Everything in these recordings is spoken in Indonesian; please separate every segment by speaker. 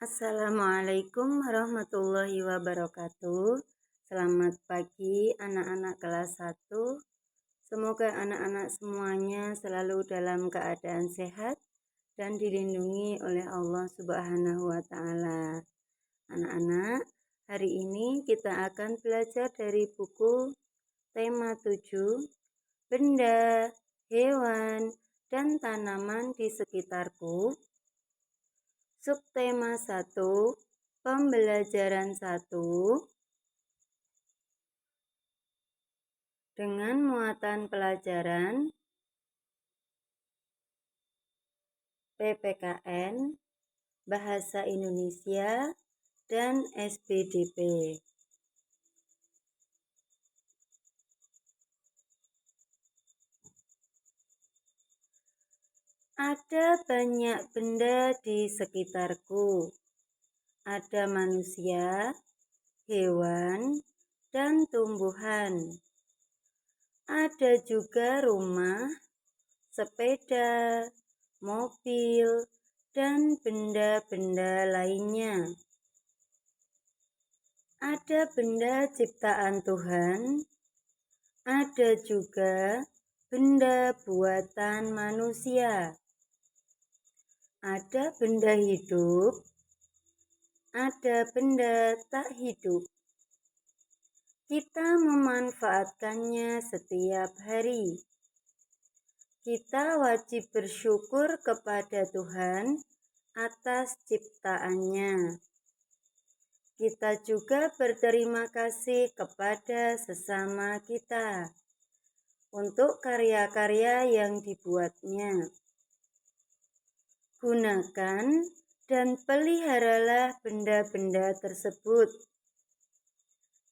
Speaker 1: Assalamualaikum warahmatullahi wabarakatuh. Selamat pagi anak-anak kelas 1. Semoga anak-anak semuanya selalu dalam keadaan sehat dan dilindungi oleh Allah Subhanahu wa taala. Anak-anak, hari ini kita akan belajar dari buku tema 7, benda, hewan, dan tanaman di sekitarku. Subtema 1, pembelajaran 1, dengan muatan pelajaran PPKN, Bahasa Indonesia, dan SPDP. Ada banyak benda di sekitarku. Ada manusia, hewan, dan tumbuhan. Ada juga rumah, sepeda, mobil, dan benda-benda lainnya. Ada benda ciptaan Tuhan, ada juga benda buatan manusia. Ada benda hidup, ada benda tak hidup. Kita memanfaatkannya setiap hari. Kita wajib bersyukur kepada Tuhan atas ciptaannya. Kita juga berterima kasih kepada sesama kita untuk karya-karya yang dibuatnya. Gunakan dan peliharalah benda-benda tersebut.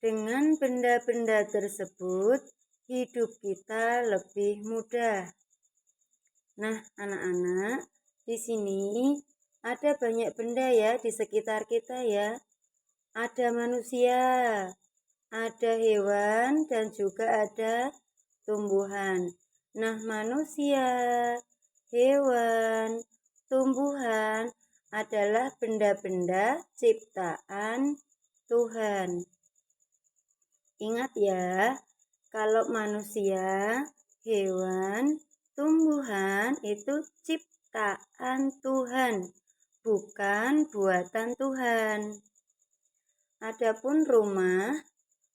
Speaker 1: Dengan benda-benda tersebut, hidup kita lebih mudah. Nah, anak-anak, di sini ada banyak benda ya di sekitar kita ya. Ada manusia, ada hewan, dan juga ada tumbuhan. Nah, manusia, hewan, tumbuhan adalah benda-benda ciptaan Tuhan. Ingat ya, kalau manusia, hewan, tumbuhan itu ciptaan Tuhan, bukan buatan Tuhan. Adapun rumah,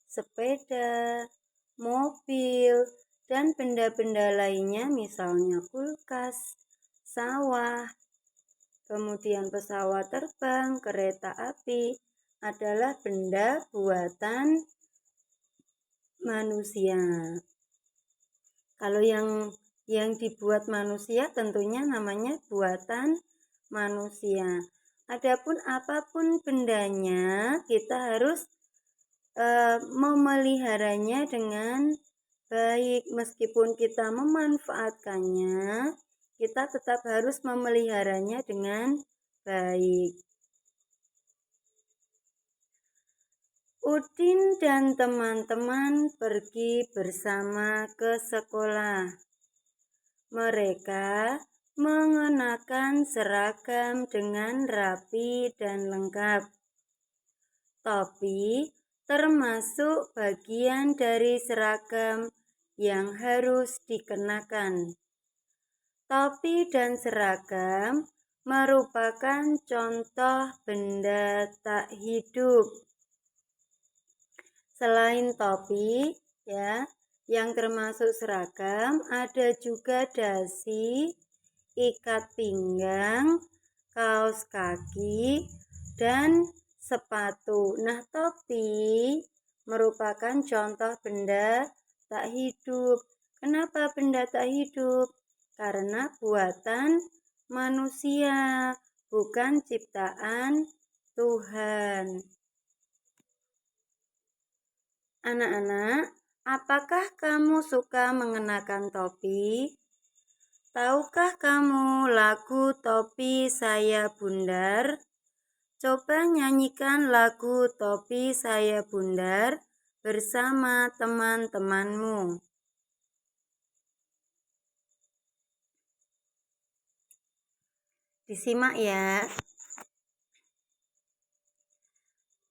Speaker 1: sepeda, mobil, dan benda-benda lainnya misalnya kulkas, sawah, kemudian pesawat terbang, kereta api adalah benda buatan manusia. Kalau yang dibuat manusia tentunya namanya buatan manusia. Adapun apapun bendanya, kita harus memeliharanya dengan baik. Meskipun kita memanfaatkannya, kita tetap harus memeliharanya dengan baik. Udin dan teman-teman pergi bersama ke sekolah. Mereka mengenakan seragam dengan rapi dan lengkap. Topi termasuk bagian dari seragam yang harus dikenakan. Topi dan seragam merupakan contoh benda tak hidup. Selain topi, ya, yang termasuk seragam, ada juga dasi, ikat pinggang, kaos kaki, dan sepatu. Nah, topi merupakan contoh benda tak hidup. Kenapa benda tak hidup? Karena buatan manusia, bukan ciptaan Tuhan. Anak-anak, apakah kamu suka mengenakan topi? Tahukah kamu lagu Topi Saya Bundar? Coba nyanyikan lagu Topi Saya Bundar bersama teman-temanmu. Disimak ya.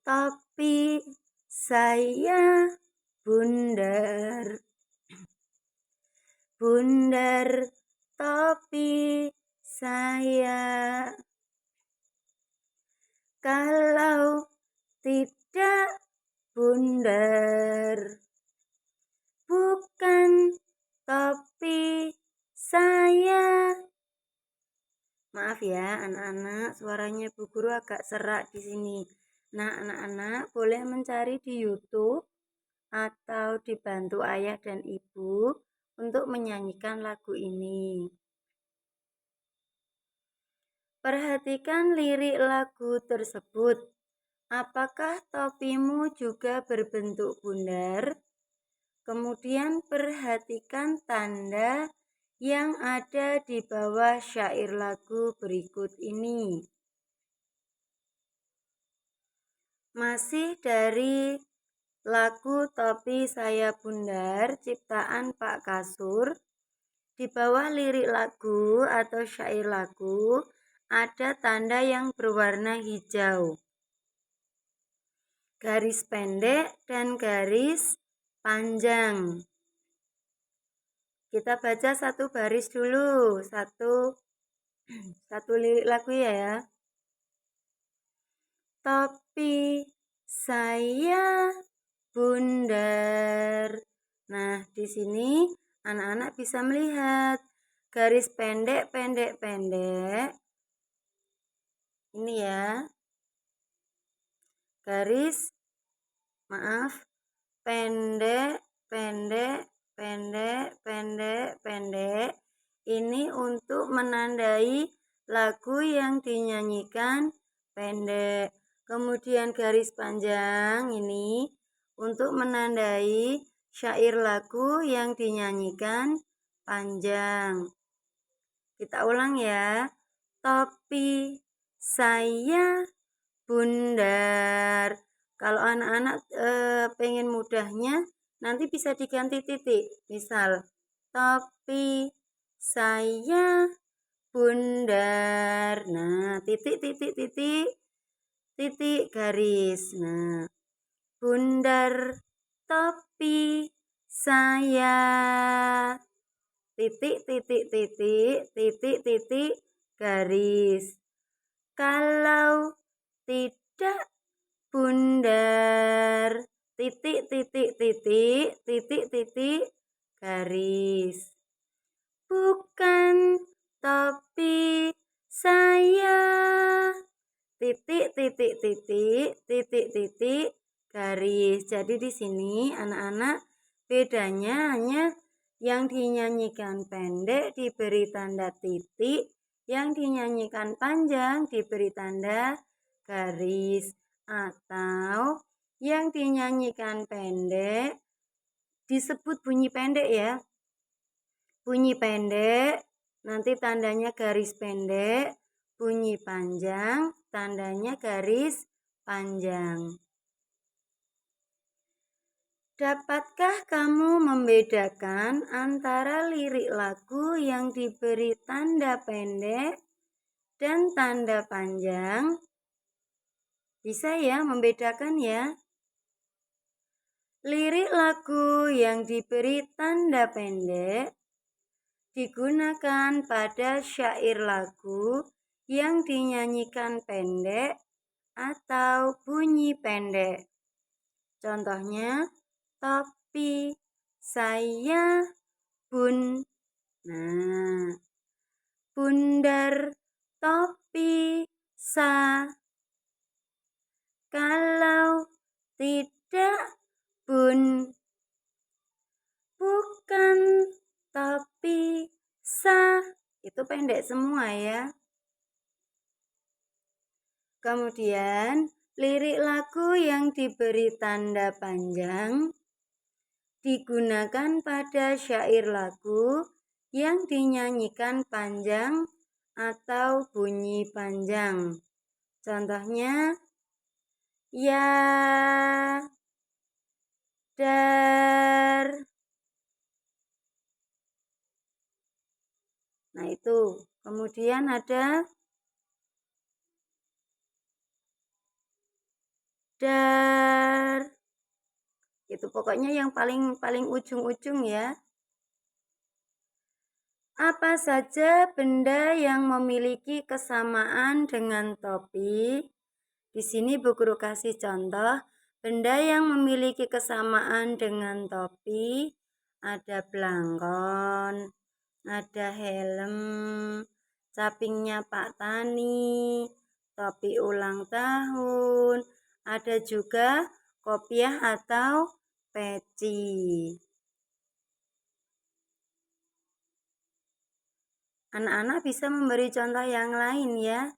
Speaker 1: topi saya bundar, bundar topi saya. Kalau tidak bundar, bukan topi saya. Maaf ya anak-anak, suaranya Bu Guru agak serak di sini. Nah, anak-anak boleh mencari di YouTube atau dibantu ayah dan ibu untuk menyanyikan lagu ini. Perhatikan lirik lagu tersebut. Apakah topimu juga berbentuk bundar? Kemudian perhatikan tanda yang ada di bawah syair lagu berikut ini. Masih dari lagu Topi Saya Bundar ciptaan Pak Kasur. Di bawah lirik lagu atau syair lagu ada tanda yang berwarna hijau, garis pendek dan garis panjang. Kita baca satu baris dulu, satu lirik lagu ya. Topi saya bundar. Nah, di sini anak-anak bisa melihat garis pendek. Ini ya. Garis pendek. Ini untuk menandai lagu yang dinyanyikan pendek. Kemudian garis panjang ini untuk menandai syair lagu yang dinyanyikan panjang. Kita ulang ya. Topi saya bundar. Kalau anak-anak pengen mudahnya, nanti bisa diganti titik. Misal, topi saya bundar. Nah, titik garis. Nah, bundar topi saya. Titik garis. Kalau tidak bundar, titik garis. Bukan topi saya. Titik garis. Jadi di sini anak-anak bedanya hanya yang dinyanyikan pendek diberi tanda titik, yang dinyanyikan panjang diberi tanda garis, atau yang dinyanyikan pendek disebut bunyi pendek ya. Bunyi pendek nanti tandanya garis pendek, bunyi panjang tandanya garis panjang. Dapatkah kamu membedakan antara lirik lagu yang diberi tanda pendek dan tanda panjang? Bisa ya membedakan ya? Lirik lagu yang diberi tanda pendek digunakan pada syair lagu yang dinyanyikan pendek atau bunyi pendek. Contohnya, topi saya bundar topi sa. Kalau tidak bukan topi sa. Itu pendek semua ya. Kemudian lirik lagu yang diberi tanda panjang digunakan pada syair lagu yang dinyanyikan panjang atau bunyi panjang. Contohnya, ya, dar. Nah itu. Kemudian ada dar. Itu pokoknya yang paling ujung-ujung ya. Apa saja benda yang memiliki kesamaan dengan topi? Di sini Bu Guru kasih contoh, benda yang memiliki kesamaan dengan topi ada belangkon, ada helm, capingnya Pak Tani, topi ulang tahun, ada juga kopiah atau peci. Anak-anak bisa memberi contoh yang lain ya.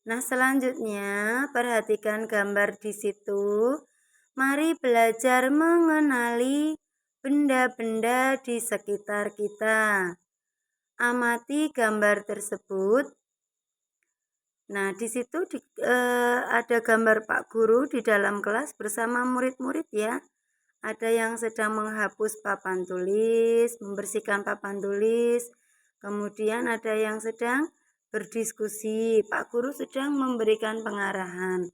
Speaker 1: Nah, selanjutnya perhatikan gambar di situ. Mari belajar mengenali benda-benda di sekitar kita. Amati gambar tersebut. Nah, di situ ada gambar Pak Guru di dalam kelas bersama murid-murid ya. Ada yang sedang menghapus papan tulis, membersihkan papan tulis. Kemudian ada yang sedang berdiskusi. Pak Guru sedang memberikan pengarahan.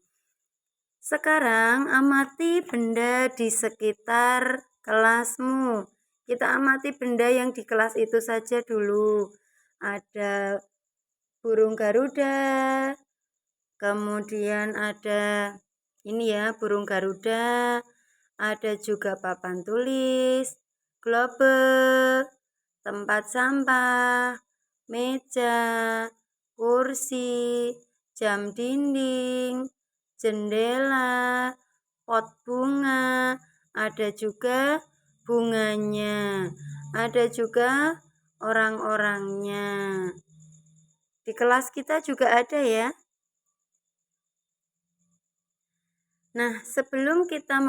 Speaker 1: Sekarang amati benda di sekitar kelasmu. Kita amati benda yang di kelas itu saja dulu. Ada burung Garuda, kemudian ada ini ya, burung Garuda, ada juga papan tulis, globek, tempat sampah, meja, kursi, jam dinding, jendela, pot bunga, ada juga bunganya, ada juga orang-orangnya. Di kelas kita juga ada ya. Nah, sebelum kita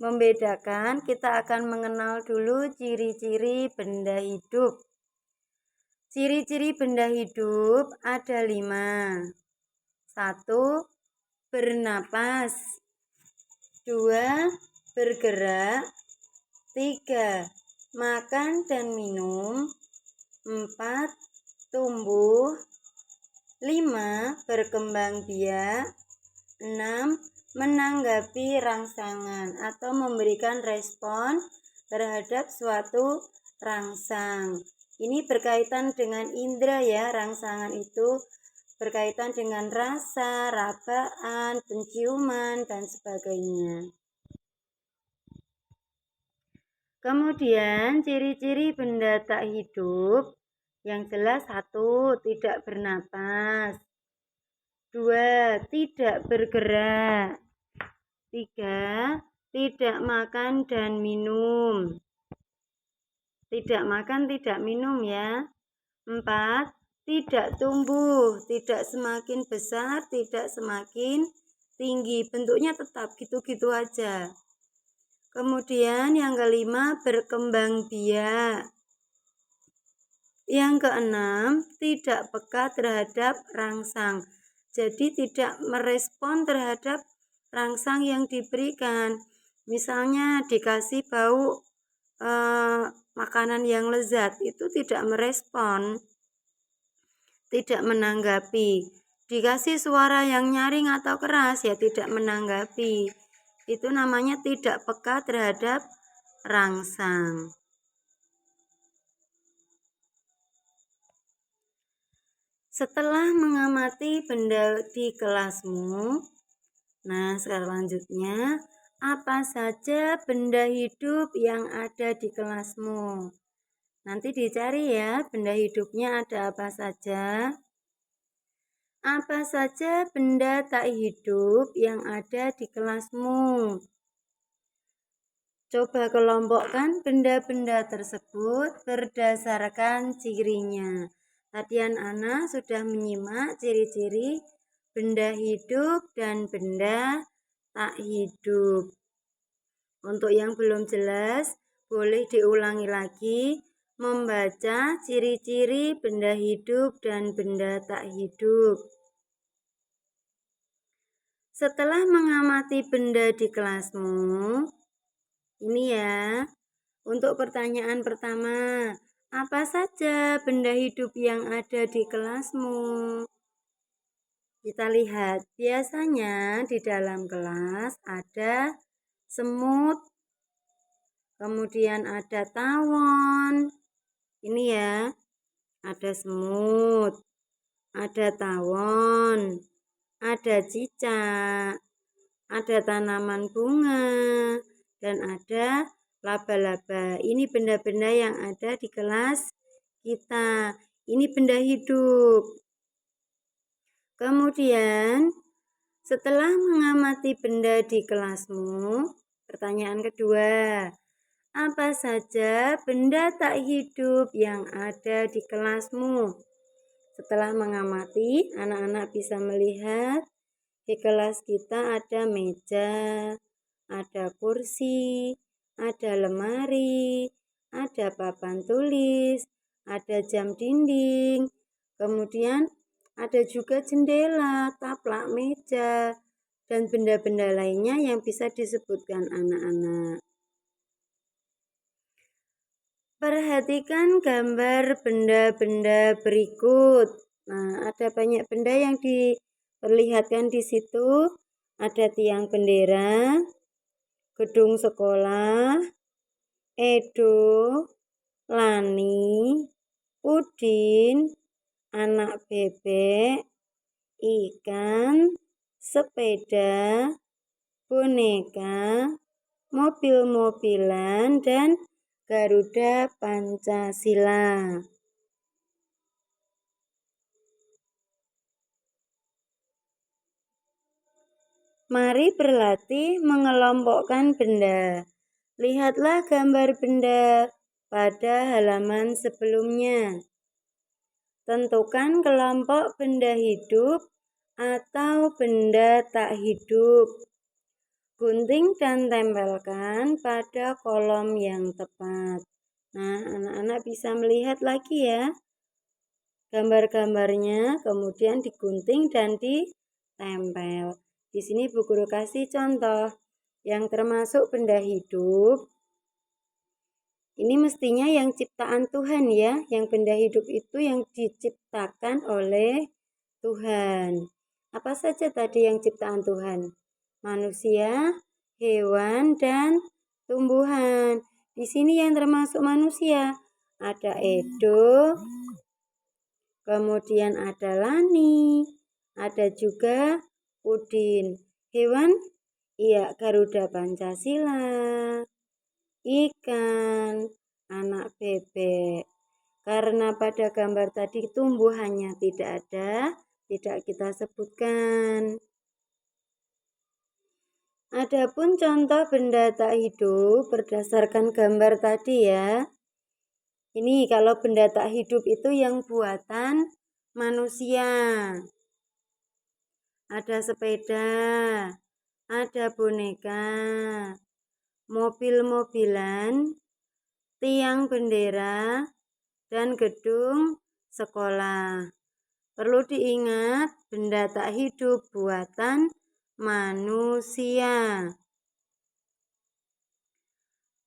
Speaker 1: membedakan, kita akan mengenal dulu ciri-ciri benda hidup. Ciri-ciri benda hidup ada 5. 1. Bernapas. 2. Bergerak. 3. Makan dan minum. 4. Tumbuh. 5. Berkembang biak. 6. Menanggapi rangsangan atau memberikan respon terhadap suatu rangsang. Ini berkaitan dengan indera ya, rangsangan itu berkaitan dengan rasa, rabaan, penciuman, dan sebagainya. Kemudian ciri-ciri benda tak hidup yang jelas 1. Tidak bernapas. 2. Tidak bergerak. 3. Tidak makan dan minum. Tidak makan, tidak minum ya. 4. Tidak tumbuh, tidak semakin besar, tidak semakin tinggi. Bentuknya tetap gitu-gitu aja. Kemudian yang kelima, berkembang biak. Yang keenam, tidak peka terhadap rangsang. Jadi tidak merespon terhadap rangsang yang diberikan. Misalnya dikasih bau makanan yang lezat, itu tidak merespon, tidak menanggapi. Dikasih suara yang nyaring atau keras, ya tidak menanggapi. Itu namanya tidak peka terhadap rangsang. Setelah mengamati benda di kelasmu, nah selanjutnya, apa saja benda hidup yang ada di kelasmu? Nanti dicari ya, benda hidupnya ada apa saja. Apa saja benda tak hidup yang ada di kelasmu? Coba kelompokkan benda-benda tersebut berdasarkan cirinya. Tadi anak sudah menyimak ciri-ciri benda hidup dan benda tak hidup. Untuk yang belum jelas, boleh diulangi lagi membaca ciri-ciri benda hidup dan benda tak hidup. Setelah mengamati benda di kelasmu, ini ya, untuk pertanyaan pertama, apa saja benda hidup yang ada di kelasmu? Kita lihat, biasanya di dalam kelas ada semut, kemudian ada tawon. Ini ya, ada semut, ada tawon, ada cicak, ada tanaman bunga, dan ada laba-laba. Ini benda-benda yang ada di kelas kita. Ini benda hidup. Kemudian, setelah mengamati benda di kelasmu, pertanyaan kedua, apa saja benda tak hidup yang ada di kelasmu? Setelah mengamati, anak-anak bisa melihat di kelas kita ada meja, ada kursi, ada lemari, ada papan tulis, ada jam dinding, kemudian ada juga jendela, taplak meja, dan benda-benda lainnya yang bisa disebutkan anak-anak. Perhatikan gambar benda-benda berikut. Nah, ada banyak benda yang diperlihatkan di situ. Ada tiang bendera, gedung sekolah, Edo, Lani, Udin, anak bebek, ikan, sepeda, boneka, mobil-mobilan, dan Garuda Pancasila. Mari berlatih mengelompokkan benda. Lihatlah gambar benda pada halaman sebelumnya. Tentukan kelompok benda hidup atau benda tak hidup. Gunting dan tempelkan pada kolom yang tepat. Nah, anak-anak bisa melihat lagi ya gambar-gambarnya, kemudian digunting dan ditempel. Di sini Bu Guru kasih contoh yang termasuk benda hidup. Ini mestinya yang ciptaan Tuhan ya, yang benda hidup itu yang diciptakan oleh Tuhan. Apa saja tadi yang ciptaan Tuhan? Manusia, hewan, dan tumbuhan. Di sini yang termasuk manusia ada Edo, kemudian ada Lani, ada juga Udin. Hewan? Iya, Garuda Pancasila. Ikan, anak bebek. Karena pada gambar tadi tumbuhannya tidak ada, tidak kita sebutkan. Adapun contoh benda tak hidup berdasarkan gambar tadi ya. Ini kalau benda tak hidup itu yang buatan manusia. Ada sepeda, ada boneka, mobil-mobilan, tiang bendera, dan gedung sekolah. Perlu diingat, benda tak hidup buatan manusia.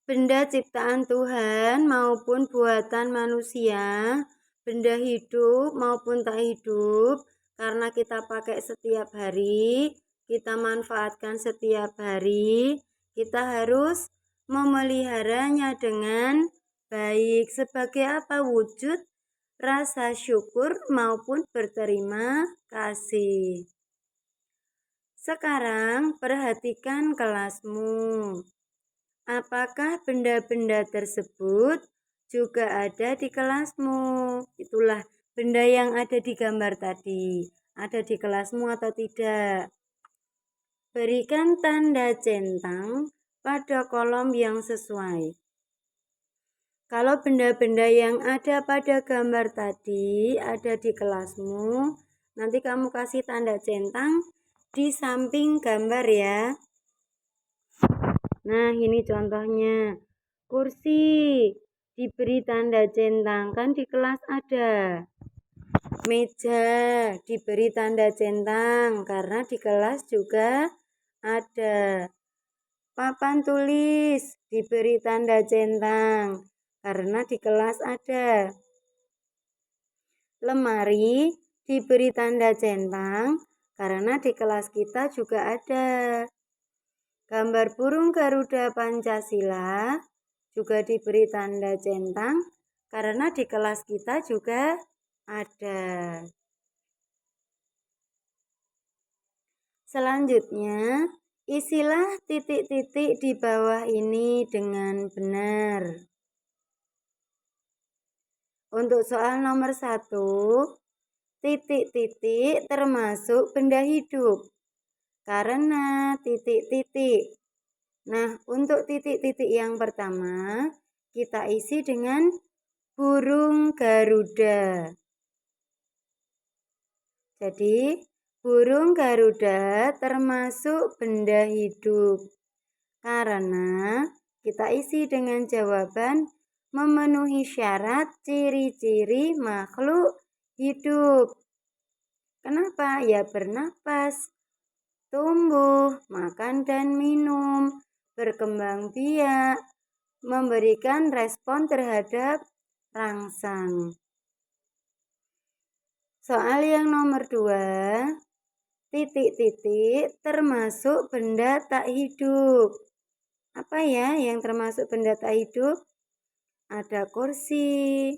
Speaker 1: Benda ciptaan Tuhan maupun buatan manusia, benda hidup maupun tak hidup, karena kita pakai setiap hari, kita manfaatkan setiap hari, kita harus memeliharanya dengan baik. Sebagai apa? Wujud rasa syukur maupun berterima kasih. Sekarang perhatikan kelasmu. Apakah benda-benda tersebut juga ada di kelasmu? Itulah benda yang ada di gambar tadi. Ada di kelasmu atau tidak? Berikan tanda centang pada kolom yang sesuai. Kalau benda-benda yang ada pada gambar tadi ada di kelasmu, nanti kamu kasih tanda centang di samping gambar ya. Nah, ini contohnya. Kursi diberi tanda centang, kan di kelas ada. Meja diberi tanda centang karena di kelas juga ada. Papan tulis diberi tanda centang karena di kelas ada. Lemari diberi tanda centang karena di kelas kita juga ada. Gambar burung Garuda Pancasila juga diberi tanda centang karena di kelas kita juga ada. Selanjutnya, isilah titik-titik di bawah ini dengan benar. Untuk soal nomor 1, titik-titik termasuk benda hidup karena titik-titik. Nah, untuk titik-titik yang pertama, kita isi dengan burung Garuda. Jadi, burung Garuda termasuk benda hidup karena kita isi dengan jawaban memenuhi syarat ciri-ciri makhluk hidup. Kenapa? Ya bernapas, tumbuh, makan dan minum, berkembang biak, memberikan respon terhadap rangsang. Soal yang nomor 2, titik-titik termasuk benda tak hidup. Apa ya yang termasuk benda tak hidup? Ada kursi,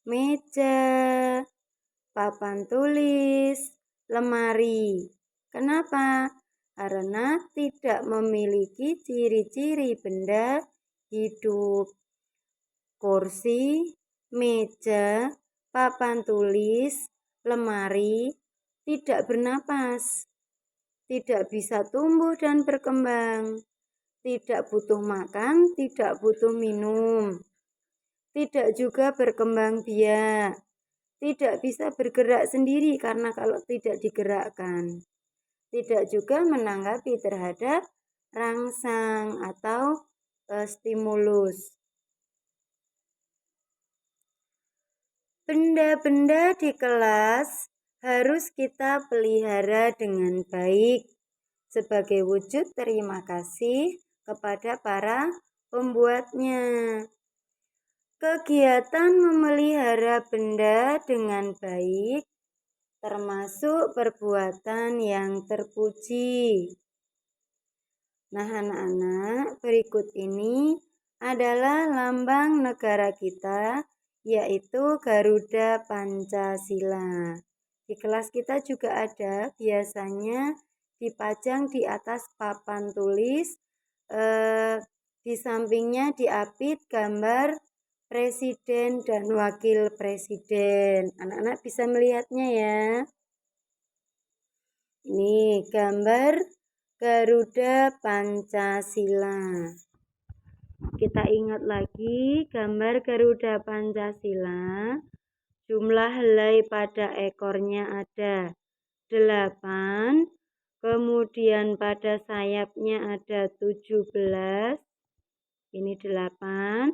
Speaker 1: meja, papan tulis, lemari. Kenapa? Karena tidak memiliki ciri-ciri benda hidup. Kursi, meja, papan tulis, lemari tidak bernapas, tidak bisa tumbuh dan berkembang, tidak butuh makan, tidak butuh minum, tidak juga berkembang biak, tidak bisa bergerak sendiri karena kalau tidak digerakkan, tidak juga menanggapi terhadap rangsang atau stimulus. Benda-benda di kelas harus kita pelihara dengan baik sebagai wujud terima kasih kepada para pembuatnya. Kegiatan memelihara benda dengan baik termasuk perbuatan yang terpuji. Nah, anak-anak, berikut ini adalah lambang negara kita, yaitu Garuda Pancasila. Di kelas kita juga ada, biasanya dipajang di atas papan tulis, di sampingnya diapit gambar presiden dan wakil presiden. Anak-anak bisa melihatnya ya. Ini gambar Garuda Pancasila. Kita ingat lagi gambar Garuda Pancasila. Jumlah helai pada ekornya ada 8. Kemudian pada sayapnya ada 17. Ini 8.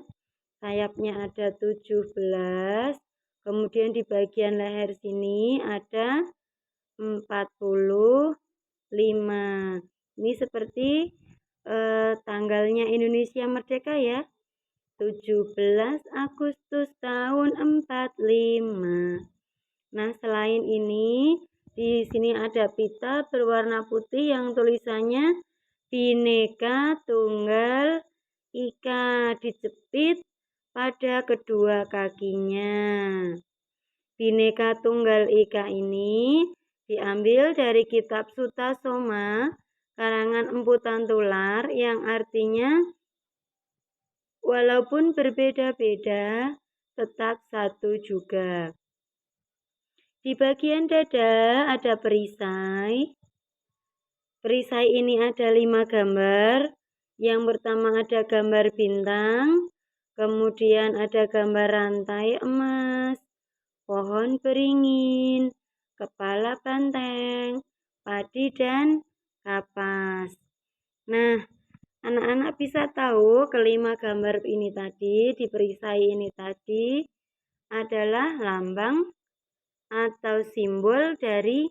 Speaker 1: Sayapnya ada 17. Kemudian di bagian leher sini ada 45. Ini seperti tanggalnya Indonesia Merdeka ya. 17 Agustus tahun 45. Nah, selain ini di sini ada pita berwarna putih yang tulisannya Bhinneka Tunggal Ika, dijepit pada kedua kakinya. Bhinneka Tunggal Ika ini diambil dari kitab Sutta Soma karangan Empu Tantular yang artinya walaupun berbeda-beda tetap satu juga. Di bagian dada ada perisai. Perisai ini ada 5 gambar. Yang pertama ada gambar bintang, kemudian ada gambar rantai emas, pohon beringin, kepala banteng, padi dan kapas. Nah, anak-anak bisa tahu kelima gambar ini tadi, di perisai ini tadi adalah lambang atau simbol dari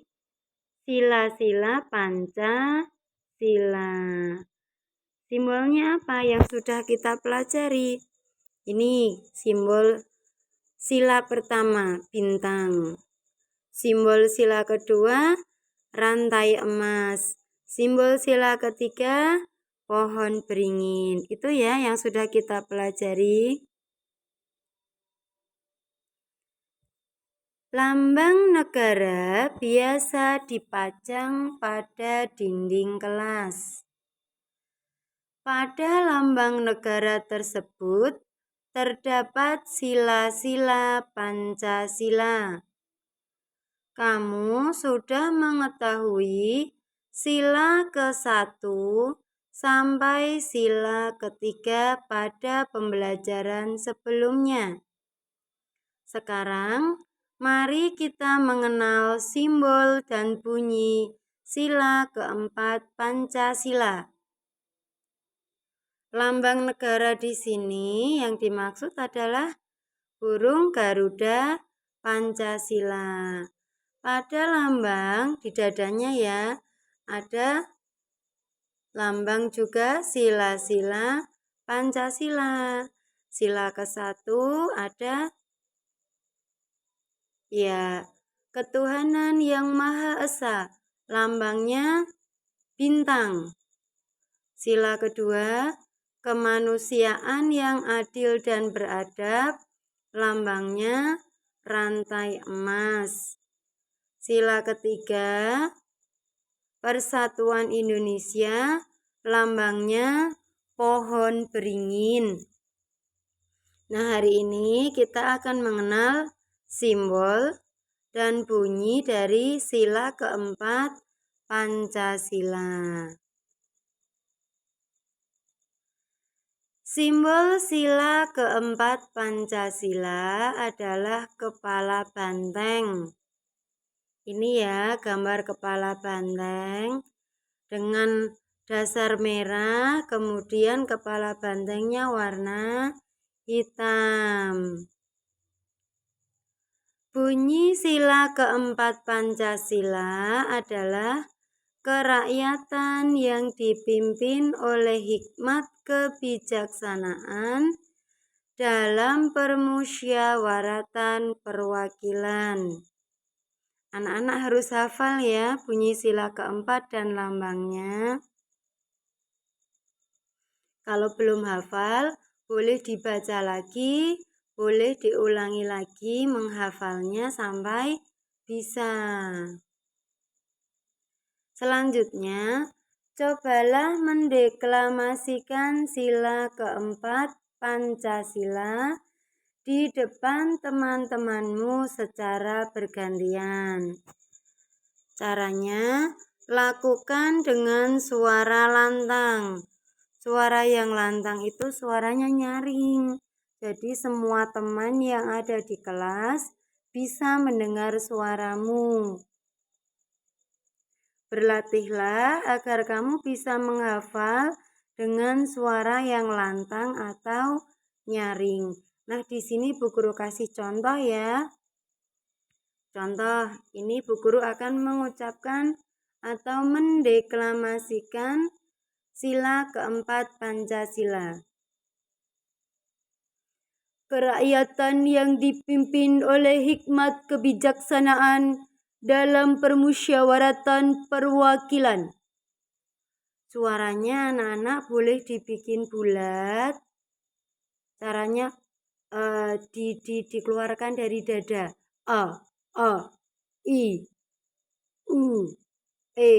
Speaker 1: sila-sila Pancasila. Simbolnya apa yang sudah kita pelajari? Ini simbol sila pertama, bintang. Simbol sila kedua, rantai emas. Simbol sila ketiga, pohon beringin. Itu ya yang sudah kita pelajari. Lambang negara biasa dipajang pada dinding kelas. Pada lambang negara tersebut terdapat sila-sila Pancasila. Kamu sudah mengetahui sila ke-1 sampai sila ke-3 pada pembelajaran sebelumnya. Sekarang, mari kita mengenal simbol dan bunyi sila ke-4 Pancasila. Lambang negara di sini yang dimaksud adalah burung Garuda Pancasila. Pada lambang di dadanya ya, ada lambang juga sila-sila Pancasila. Sila ke-1 ada ya, ketuhanan yang Maha Esa, lambangnya bintang. Sila kedua, kemanusiaan yang adil dan beradab, lambangnya rantai emas. Sila ketiga, Persatuan Indonesia, lambangnya pohon beringin. Nah, hari ini kita akan mengenal simbol dan bunyi dari sila ke-4 Pancasila. Simbol sila ke-4 Pancasila adalah kepala banteng. Ini ya gambar kepala banteng dengan dasar merah, kemudian kepala bantengnya warna hitam. Bunyi sila ke-4 Pancasila adalah kerakyatan yang dipimpin oleh hikmat kebijaksanaan dalam permusyawaratan perwakilan. Anak-anak harus hafal ya bunyi sila ke-4 dan lambangnya. Kalau belum hafal, boleh dibaca lagi, boleh diulangi lagi menghafalnya sampai bisa. Selanjutnya, cobalah mendeklamasikan sila ke-4 Pancasila di depan teman-temanmu secara bergantian. Caranya, lakukan dengan suara lantang. Suara yang lantang itu suaranya nyaring. Jadi semua teman yang ada di kelas bisa mendengar suaramu. Berlatihlah agar kamu bisa menghafal dengan suara yang lantang atau nyaring. Nah, di sini Bu Guru kasih contoh ya. Contoh, ini Bu Guru akan mengucapkan atau mendeklamasikan sila ke-4 Pancasila. Kerakyatan yang dipimpin oleh hikmat kebijaksanaan dalam permusyawaratan perwakilan. Suaranya anak-anak boleh dibikin bulat. Caranya dikeluarkan dari dada. A, I, U, E,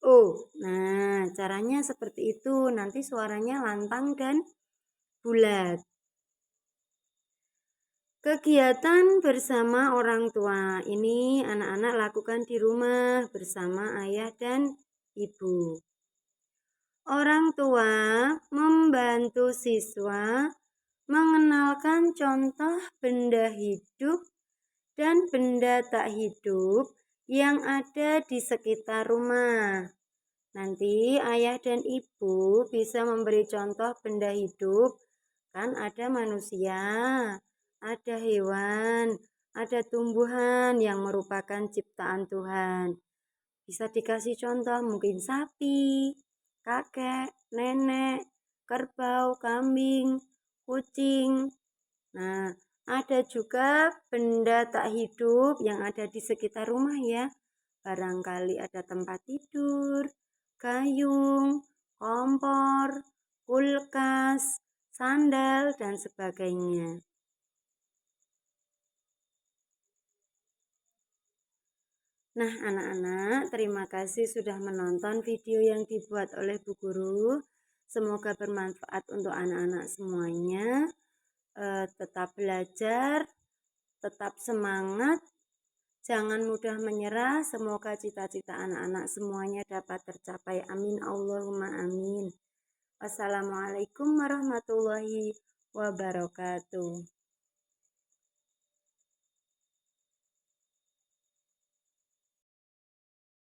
Speaker 1: O. Nah, caranya seperti itu. Nanti suaranya lantang dan bulat. Kegiatan bersama orang tua. Ini anak-anak lakukan di rumah bersama ayah dan ibu. Orang tua membantu siswa mengenalkan contoh benda hidup dan benda tak hidup yang ada di sekitar rumah. Nanti ayah dan ibu bisa memberi contoh benda hidup, kan ada manusia, ada hewan, ada tumbuhan yang merupakan ciptaan Tuhan. Bisa dikasih contoh mungkin sapi, kakek, nenek, kerbau, kambing, kucing. Nah, ada juga benda tak hidup yang ada di sekitar rumah ya. Barangkali ada tempat tidur, gayung, kompor, kulkas, sandal, dan sebagainya. Nah, anak-anak, terima kasih sudah menonton video yang dibuat oleh Bu Guru. Semoga bermanfaat untuk anak-anak semuanya. Tetap belajar, tetap semangat, jangan mudah menyerah. Semoga cita-cita anak-anak semuanya dapat tercapai. Amin Allahumma amin. Wassalamualaikum warahmatullahi wabarakatuh.